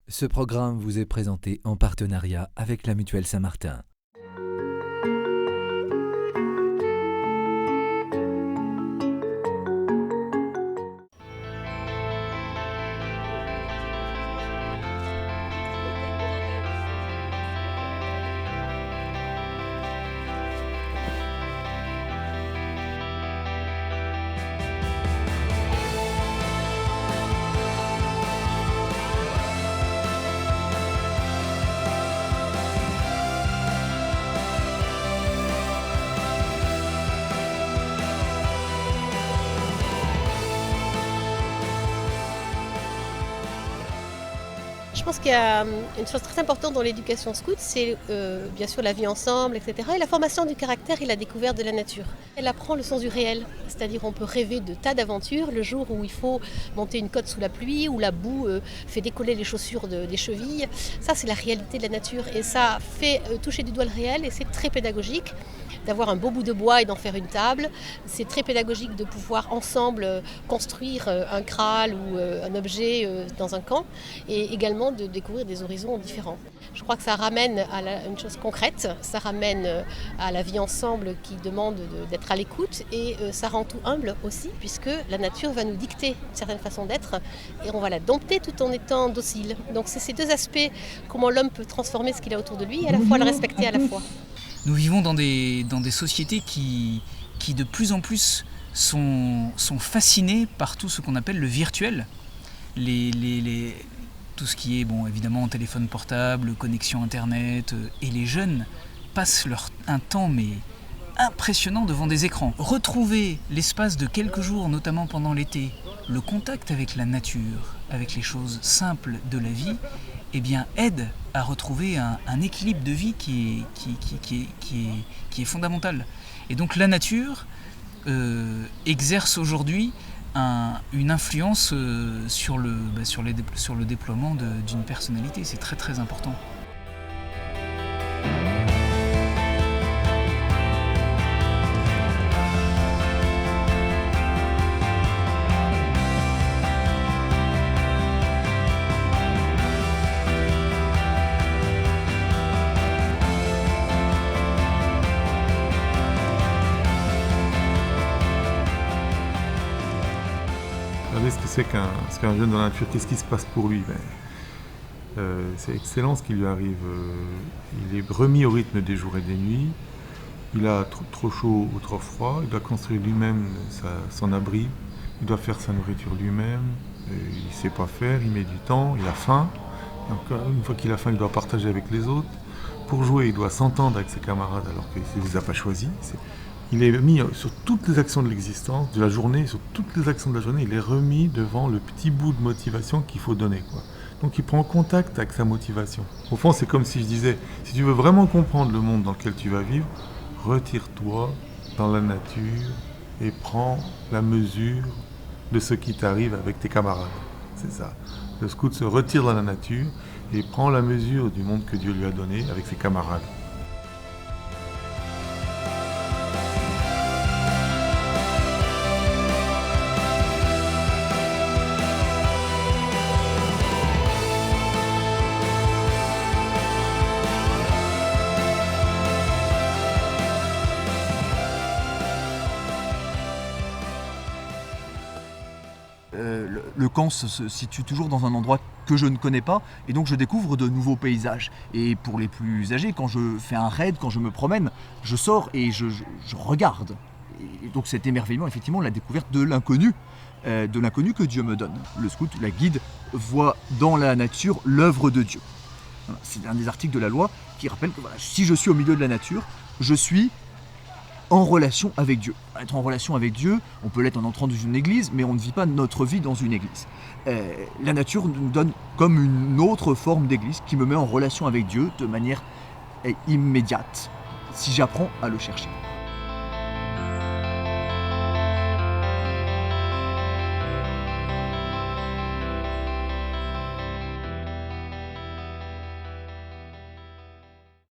Ce programme vous est présenté en partenariat avec la Mutuelle Saint-Martin. Je pense qu'il y a une chose très importante dans l'éducation scout, c'est bien sûr la vie ensemble, etc. Et la formation du caractère et la découverte de la nature. Elle apprend le sens du réel, c'est-à-dire on peut rêver de tas d'aventures le jour où il faut monter une côte sous la pluie, où la boue fait décoller les chaussures des chevilles. Ça, c'est la réalité de la nature et ça fait toucher du doigt le réel et c'est très pédagogique d'avoir un beau bout de bois et d'en faire une table. C'est très pédagogique de pouvoir ensemble construire un kraal ou un objet dans un camp et également de découvrir des horizons différents. Je crois que ça ramène à une chose concrète, ça ramène à la vie ensemble qui demande d'être à l'écoute et ça rend tout humble aussi puisque la nature va nous dicter une certaine façon d'être et on va la dompter tout en étant docile. Donc c'est ces deux aspects, comment l'homme peut transformer ce qu'il a autour de lui et à la fois le respecter à la fois. Nous vivons dans des sociétés qui de plus en plus sont fascinées par tout ce qu'on appelle le virtuel. Tout ce qui est, évidemment, téléphone portable, connexion internet, et les jeunes passent un temps impressionnant devant des écrans. Retrouver l'espace de quelques jours, notamment pendant l'été, le contact avec la nature, avec les choses simples de la vie, aide à retrouver un équilibre de vie qui est fondamental. Et donc la nature exerce aujourd'hui une influence sur le déploiement d'une personnalité. C'est très très important. Regardez ce que c'est qu'un jeune dans la nature, qu'est-ce qui se passe pour lui? C'est excellent ce qui lui arrive. Il est remis au rythme des jours et des nuits. Il a trop chaud ou trop froid. Il doit construire lui-même son abri. Il doit faire sa nourriture lui-même. Il ne sait pas faire, il met du temps, il a faim. Et encore, une fois qu'il a faim, il doit partager avec les autres. Pour jouer, il doit s'entendre avec ses camarades alors qu'il ne les a pas choisis. Il est mis sur toutes les actions de l'existence, de la journée, sur toutes les actions de la journée, il est remis devant le petit bout de motivation qu'il faut donner, quoi. Donc il prend contact avec sa motivation. Au fond, c'est comme si je disais, si tu veux vraiment comprendre le monde dans lequel tu vas vivre, retire-toi dans la nature et prends la mesure de ce qui t'arrive avec tes camarades. C'est ça. Le scout se retire dans la nature et prend la mesure du monde que Dieu lui a donné avec ses camarades. Le camp se situe toujours dans un endroit que je ne connais pas et donc je découvre de nouveaux paysages. Et pour les plus âgés, quand je fais un raid, quand je me promène, je sors et je regarde. Et donc cet émerveillement, effectivement, la découverte de l'inconnu que Dieu me donne. Le scout, la guide, voit dans la nature l'œuvre de Dieu. Voilà, c'est un des articles de la loi qui rappelle que si je suis au milieu de la nature, je suis en relation avec Dieu. Être en relation avec Dieu, on peut l'être en entrant dans une église, mais on ne vit pas notre vie dans une église. La nature nous donne comme une autre forme d'église qui me met en relation avec Dieu de manière immédiate, si j'apprends à le chercher.